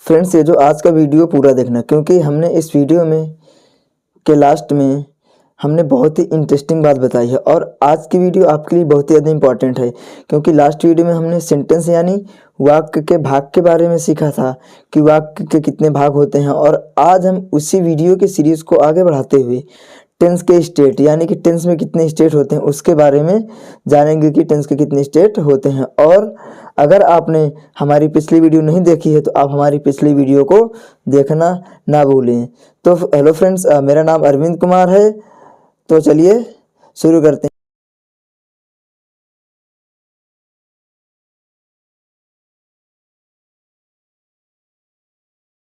Friends, ये जो आज का वीडियो पूरा देखना, क्योंकि हमने इस वीडियो में के लास्ट में हमने बहुत ही इंटरेस्टिंग बात बताई है और आज की वीडियो आपके लिए बहुत ही ज़्यादा इंपॉर्टेंट है। क्योंकि लास्ट वीडियो में हमने सेंटेंस यानी वाक्य के भाग के बारे में सीखा था कि वाक्य के कितने भाग होते हैं, और आज हम उसी वीडियो के सीरीज़ को आगे बढ़ाते हुए टेंस के स्टेट यानी कि टेंस में कितने स्टेट होते हैं उसके बारे में जानेंगे कि टेंस के कितने स्टेट होते हैं। और अगर आपने हमारी पिछली वीडियो नहीं देखी है तो आप हमारी पिछली वीडियो को देखना ना भूलें। तो हेलो फ्रेंड्स, मेरा नाम अरविंद कुमार है। तो चलिए शुरू करते हैं।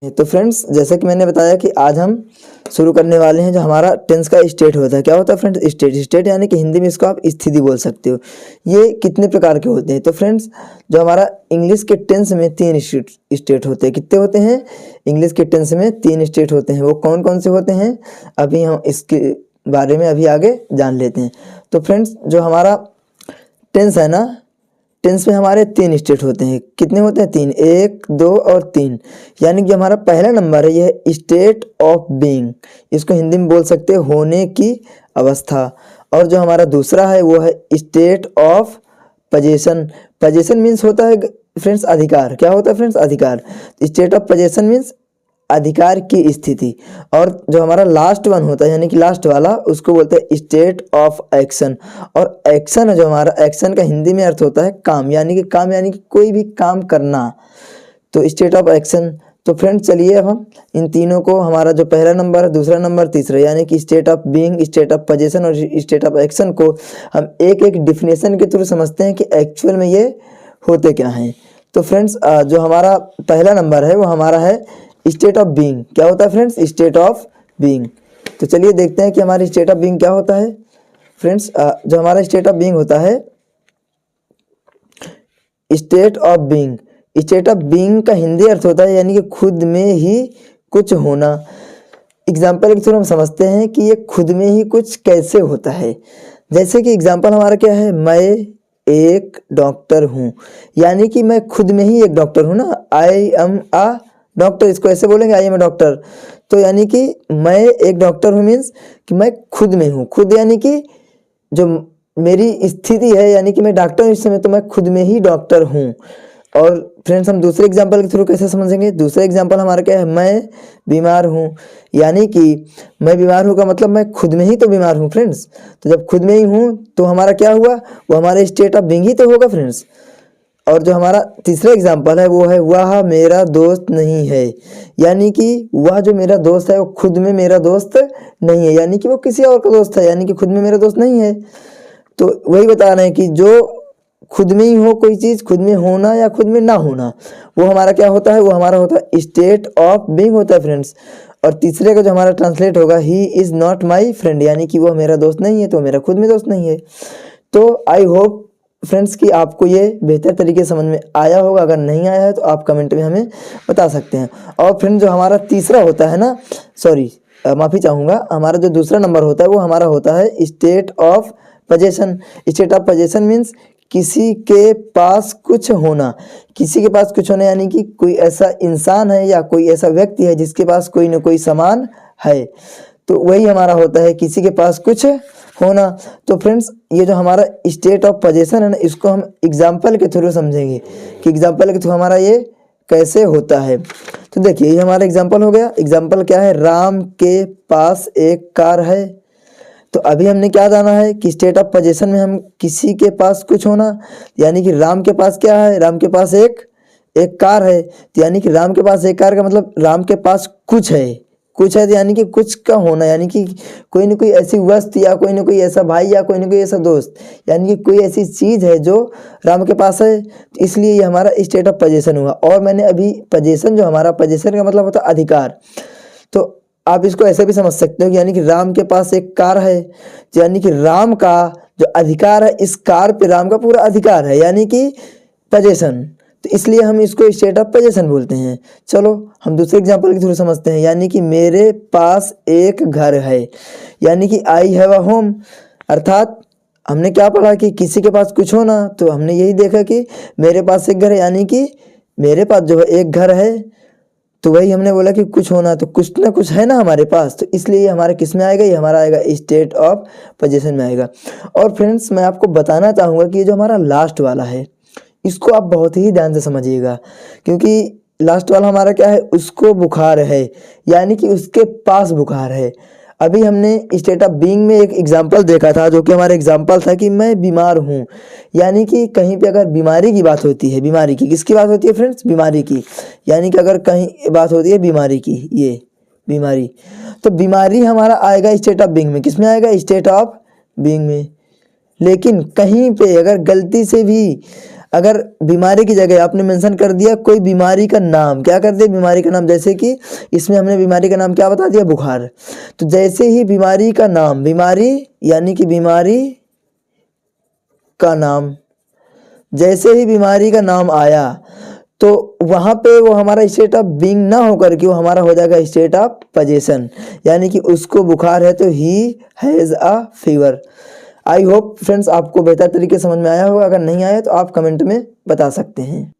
तो फ्रेंड्स, जैसा कि मैंने बताया कि आज हम शुरू करने वाले हैं जो हमारा टेंस का स्टेट होता है। क्या होता है फ्रेंड्स? स्टेट यानी कि हिंदी में इसको आप स्थिति बोल सकते हो। ये कितने प्रकार के होते हैं? तो फ्रेंड्स, जो हमारा इंग्लिश के टेंस में 3 स्टेट होते हैं। कितने होते हैं? इंग्लिश के टेंस में 3 स्टेट होते हैं। वो कौन कौन से होते हैं अभी हम इसके बारे में अभी आगे जान लेते हैं। तो फ्रेंड्स, जो हमारा टेंस है ना, टेंस में हमारे 3 स्टेट होते हैं। कितने होते हैं? 3, 1, 2 और 3। यानी कि हमारा पहला नंबर है यह स्टेट ऑफ बीइंग, इसको हिंदी में बोल सकते हैं होने की अवस्था। और जो हमारा दूसरा है वो है state of position. Position means होता है फ्रेंड्स अधिकार। क्या होता है फ्रेंड्स? अधिकार। स्टेट ऑफ पोजीशन मीन्स अधिकार की स्थिति। और जो हमारा लास्ट वन होता है यानी कि लास्ट वाला, उसको बोलते हैं स्टेट ऑफ एक्शन। और एक्शन है जो हमारा, एक्शन का हिंदी में अर्थ होता है काम, यानी कि काम यानी कि कोई भी काम करना। तो स्टेट ऑफ एक्शन। तो फ्रेंड्स चलिए अब हम इन तीनों को, हमारा जो पहला नंबर है, दूसरा नंबर, तीसरा, यानी कि state of being, state of position और स्टेट ऑफ एक्शन को हम एक एक डिफिनेशन के थ्रू समझते हैं कि एक्चुअल में ये होते क्या हैं। तो फ्रेंड्स, जो हमारा पहला नंबर है वो हमारा है स्टेट ऑफ बीइंग। क्या होता है फ्रेंड्स? State of being. तो चलिए देखते हैं कि हमारी स्टेट ऑफ बीइंग क्या होता है। फ्रेंड्स, जो हमारा स्टेट ऑफ बीइंग होता है, state of being, state of being का हिंदी अर्थ होता है यानी कि खुद में ही कुछ होना। एग्जाम्पल के थ्रू हम समझते हैं कि ये खुद में ही कुछ कैसे होता है। जैसे कि एग्जाम्पल हमारा क्या है? मैं एक डॉक्टर हूँ, यानी कि मैं खुद में ही एक डॉक्टर हूँ ना। आई एम अ डॉक्टर, इसको ऐसे बोलेंगे, आई एम ए डॉक्टर। तो यानी कि मैं एक डॉक्टर हूँ मीन्स कि मैं खुद में हूँ। खुद यानी कि जो मेरी स्थिति है, यानी कि मैं डॉक्टर हूँ इस समय, तो मैं खुद में ही डॉक्टर हूँ। और फ्रेंड्स, हम दूसरे एग्जांपल के थ्रू कैसे समझेंगे? दूसरा एग्जांपल हमारा क्या है? मैं बीमार हूँ, यानी कि मैं बीमार हूँ का मतलब मैं खुद में ही तो बीमार हूँ फ्रेंड्स। तो जब खुद में ही हूँ तो हमारा क्या हुआ? वो हमारे स्टेट ऑफ बीइंग ही तो होगा फ्रेंड्स। और जो हमारा तीसरा एग्जाम्पल है वो है वह मेरा दोस्त नहीं है, यानी कि वह जो मेरा दोस्त है वो खुद में मेरा दोस्त नहीं है, यानी कि वो किसी और का दोस्त है, यानी कि खुद में मेरा दोस्त नहीं है। तो वही बता रहे हैं कि जो खुद में ही हो कोई चीज़, खुद में होना या खुद में ना होना, वो हमारा क्या होता है? वो हमारा होता है स्टेट ऑफ बीइंग होता है फ्रेंड्स। और तीसरे का जो हमारा ट्रांसलेट होगा, he is not my friend, यानी कि वो मेरा दोस्त नहीं है, तो मेरा खुद में दोस्त नहीं है। तो आई होप फ्रेंड्स कि आपको ये बेहतर तरीके से समझ में आया होगा। अगर नहीं आया है तो आप कमेंट में हमें बता सकते हैं। और फ्रेंड्स, जो हमारा तीसरा होता है ना, सॉरी माफ़ी चाहूँगा, हमारा जो दूसरा नंबर होता है वो हमारा होता है state of position. State of position means किसी के पास कुछ होना। किसी के पास कुछ होना यानी कि कोई ऐसा इंसान है या कोई ऐसा व्यक्ति है जिसके पास कोई ना कोई सामान है, तो वही हमारा होता है किसी के पास कुछ होना। तो फ्रेंड्स, ये जो हमारा स्टेट ऑफ पोजीशन है ना, इसको हम एग्जाम्पल के थ्रू समझेंगे कि एग्जाम्पल के थ्रू हमारा ये कैसे होता है। तो देखिए, ये हमारा एग्जाम्पल हो गया। एग्जाम्पल क्या है? राम के पास एक कार है। तो अभी हमने क्या जाना है कि स्टेट ऑफ पोजीशन में हम किसी के पास कुछ होना, यानी कि राम के पास क्या है? राम के पास एक कार है। तो यानी कि राम के पास एक कार का मतलब राम के पास कुछ है। कुछ है तो यानी कि कुछ का होना, यानी कि कोई ना कोई ऐसी वस्तु या कोई ना कोई ऐसा भाई या कोई ना कोई ऐसा दोस्त, यानी कि कोई ऐसी चीज़ है जो राम के पास है। तो इसलिए ये हमारा स्टेट ऑफ पोजीशन हुआ। और मैंने अभी पोजीशन, जो हमारा पोजीशन का मतलब होता है अधिकार, तो आप इसको ऐसे भी समझ सकते हो कि यानी कि राम के पास एक कार है, यानी कि राम का जो अधिकार है, इस कार पे राम का पूरा अधिकार है, यानी कि पोजीशन। तो इसलिए हम इसको स्टेट ऑफ पोजीशन बोलते हैं। चलो हम दूसरे एग्जांपल के थ्रू समझते हैं, यानी कि मेरे पास एक घर है, यानी कि आई हैव अ होम। अर्थात हमने क्या पढ़ा कि किसी के पास कुछ होना, तो हमने यही देखा कि मेरे पास एक घर है, यानी कि मेरे पास जो है एक घर है। तो वही हमने बोला कि कुछ होना, तो कुछ ना कुछ है ना हमारे पास, तो इसलिए ये हमारा किस में आएगा, ये हमारा आएगा स्टेट ऑफ पोजीशन में आएगा। और फ्रेंड्स मैं आपको बताना चाहूँगा कि ये जो हमारा लास्ट वाला है इसको आप बहुत ही ध्यान से समझिएगा, क्योंकि लास्ट वाला हमारा क्या है, उसको बुखार है, यानी कि उसके पास बुखार है। अभी हमने स्टेट ऑफ बीइंग में एक एग्जाम्पल देखा था, जो कि हमारा एग्जाम्पल था कि मैं बीमार हूँ, यानी कि कहीं पे अगर बीमारी की बात होती है, बीमारी की किसकी बात होती है फ्रेंड्स, बीमारी की, यानी कि अगर कहीं बात होती है बीमारी की, ये बीमारी, तो बीमारी हमारा आएगा स्टेट ऑफ बीइंग में, किस में आएगा, स्टेट ऑफ बीइंग में। लेकिन कहीं पे अगर गलती से भी अगर बीमारी की जगह आपने मेंशन कर दिया कोई बीमारी का नाम, क्या कर दिया, बीमारी का नाम, जैसे कि इसमें हमने बीमारी का नाम क्या बता दिया, बुखार, तो जैसे ही बीमारी का नाम, बीमारी यानी कि बीमारी का नाम, जैसे ही बीमारी का नाम आया तो वहाँ पे वो हमारा स्टेट ऑफ बीइंग ना होकर के वो हमारा हो जाएगा स्टेट ऑफ पोजीशन, यानी कि उसको बुखार है तो he has a fever. I hope friends आपको बेहतर तरीके समझ में आया होगा, अगर नहीं आया तो आप कमेंट में बता सकते हैं।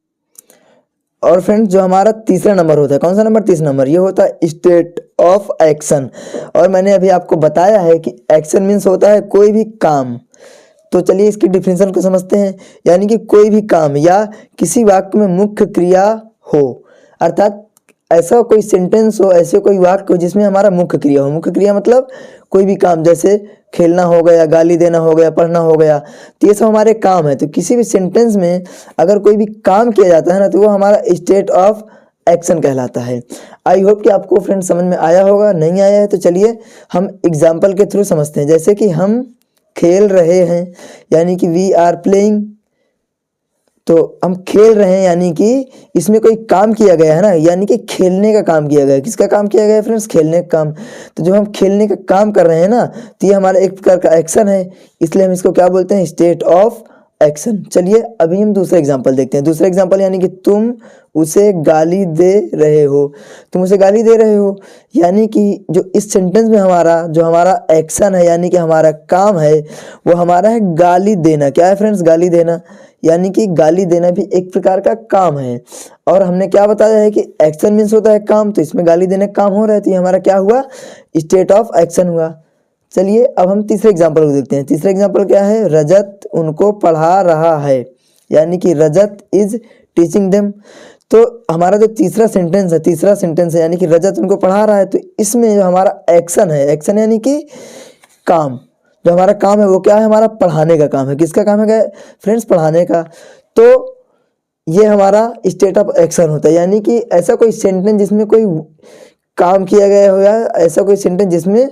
और फ्रेंड्स जो हमारा तीसरा नंबर होता है, कौन सा नंबर, तीसरा नंबर, ये होता है स्टेट ऑफ एक्शन। और मैंने अभी आपको बताया है कि एक्शन मीन्स होता है कोई भी काम। तो चलिए इसकी डिफिनेशन को समझते हैं, यानी कि कोई भी काम या किसी वाक्य में मुख्य क्रिया हो, अर्थात ऐसा कोई सेंटेंस हो, ऐसे कोई वाक्य हो जिसमें हमारा मुख्य क्रिया हो। मुख्य क्रिया मतलब कोई भी काम, जैसे खेलना हो गया, गाली देना हो गया, पढ़ना हो गया, तो ये सब हमारे काम है। तो किसी भी सेंटेंस में अगर कोई भी काम किया जाता है ना, तो वो हमारा स्टेट ऑफ एक्शन कहलाता है। आई होप कि आपको फ्रेंड्स समझ में आया होगा, नहीं आया है तो चलिए हम एग्जाम्पल के थ्रू समझते हैं। जैसे कि हम खेल रहे हैं, यानी कि वी आर प्लेइंग, तो हम खेल रहे हैं यानी कि इसमें कोई काम किया गया है ना, यानी कि खेलने का काम किया गया है। किसका काम किया गया है फ्रेंड्स, खेलने का काम। तो जो हम खेलने का काम कर रहे हैं ना, तो ये हमारा एक प्रकार का एक्शन है, इसलिए हम इसको क्या बोलते हैं, स्टेट ऑफ एक्शन। चलिए अभी हम दूसरा एग्जांपल देखते हैं। दूसरा एग्जांपल यानी कि तुम उसे गाली दे रहे हो, तुम उसे गाली दे रहे हो, यानी कि जो इस सेंटेंस में हमारा जो हमारा एक्शन है, यानी कि हमारा काम है, वो हमारा है गाली देना। क्या है फ्रेंड्स, गाली देना, यानी कि गाली देना भी एक प्रकार का काम है। और हमने क्या बताया है कि एक्शन मीन्स होता है काम, तो इसमें गाली देने का काम हो रहा है, तो ये हमारा क्या हुआ, स्टेट ऑफ एक्शन हुआ। चलिए अब हम तीसरे एग्जांपल को देखते हैं। तीसरा एग्जांपल क्या है, रजत उनको पढ़ा रहा है, यानी कि रजत इज टीचिंग देम। तो हमारा जो तीसरा सेंटेंस है यानी कि रजत उनको पढ़ा रहा है, तो इसमें जो हमारा एक्शन है, एक्शन यानी कि काम, जो हमारा काम है वो क्या है, हमारा पढ़ाने का काम है। किसका काम है फ्रेंड्स, पढ़ाने का। तो ये हमारा स्टेट ऑफ एक्शन होता है, यानी कि ऐसा कोई सेंटेंस जिसमें कोई काम किया गया हो, या ऐसा कोई सेंटेंस जिसमें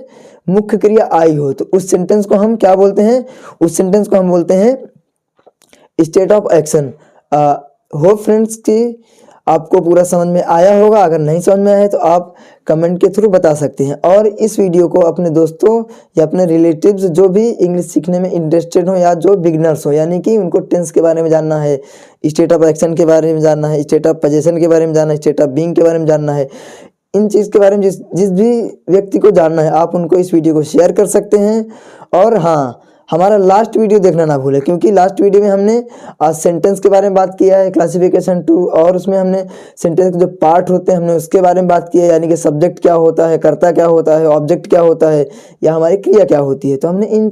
मुख्य क्रिया आई हो, तो उस सेंटेंस को हम क्या बोलते हैं, उस सेंटेंस को हम बोलते हैं state of action. Hope friends कि आपको पूरा समझ में आया होगा, अगर नहीं समझ में आया है तो आप कमेंट के थ्रू बता सकते हैं। और इस वीडियो को अपने दोस्तों या अपने रिलेटिव्स जो भी इंग्लिश सीखने में इंटरेस्टेड हो, या जो बिगनर्स हो, यानी कि उनको टेंस के बारे में जानना है, स्टेट ऑफ एक्शन के बारे में जानना है, स्टेट ऑफ पोजीशन के बारे में जानना है, स्टेट ऑफ बीइंग के बारे में जानना है, इन चीज़ के बारे में जिस भी व्यक्ति को जानना है, आप उनको इस वीडियो को शेयर कर सकते हैं। और हाँ, हमारा लास्ट वीडियो देखना ना भूलें, क्योंकि लास्ट वीडियो में हमने आज सेंटेंस के बारे में बात किया है, क्लासिफिकेशन 2, और उसमें हमने सेंटेंस के जो पार्ट होते हैं हमने उसके बारे में बात किया है, यानी कि सब्जेक्ट क्या होता है, कर्ता क्या होता है, ऑब्जेक्ट क्या होता है, या हमारी क्रिया क्या होती है। तो हमने इन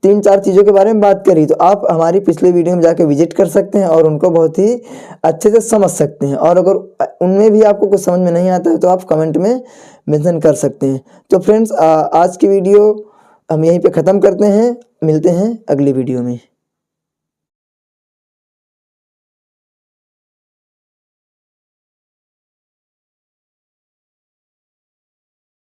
3-4 चीज़ों के बारे में बात करी, तो आप हमारी पिछले वीडियो में जाके विजिट कर सकते हैं और उनको बहुत ही अच्छे से समझ सकते हैं। और अगर उनमें भी आपको कुछ समझ में नहीं आता है तो आप कमेंट में मेंशन कर सकते हैं। तो फ्रेंड्स आज की वीडियो हम यहीं पे ख़त्म करते हैं, मिलते हैं अगली वीडियो में।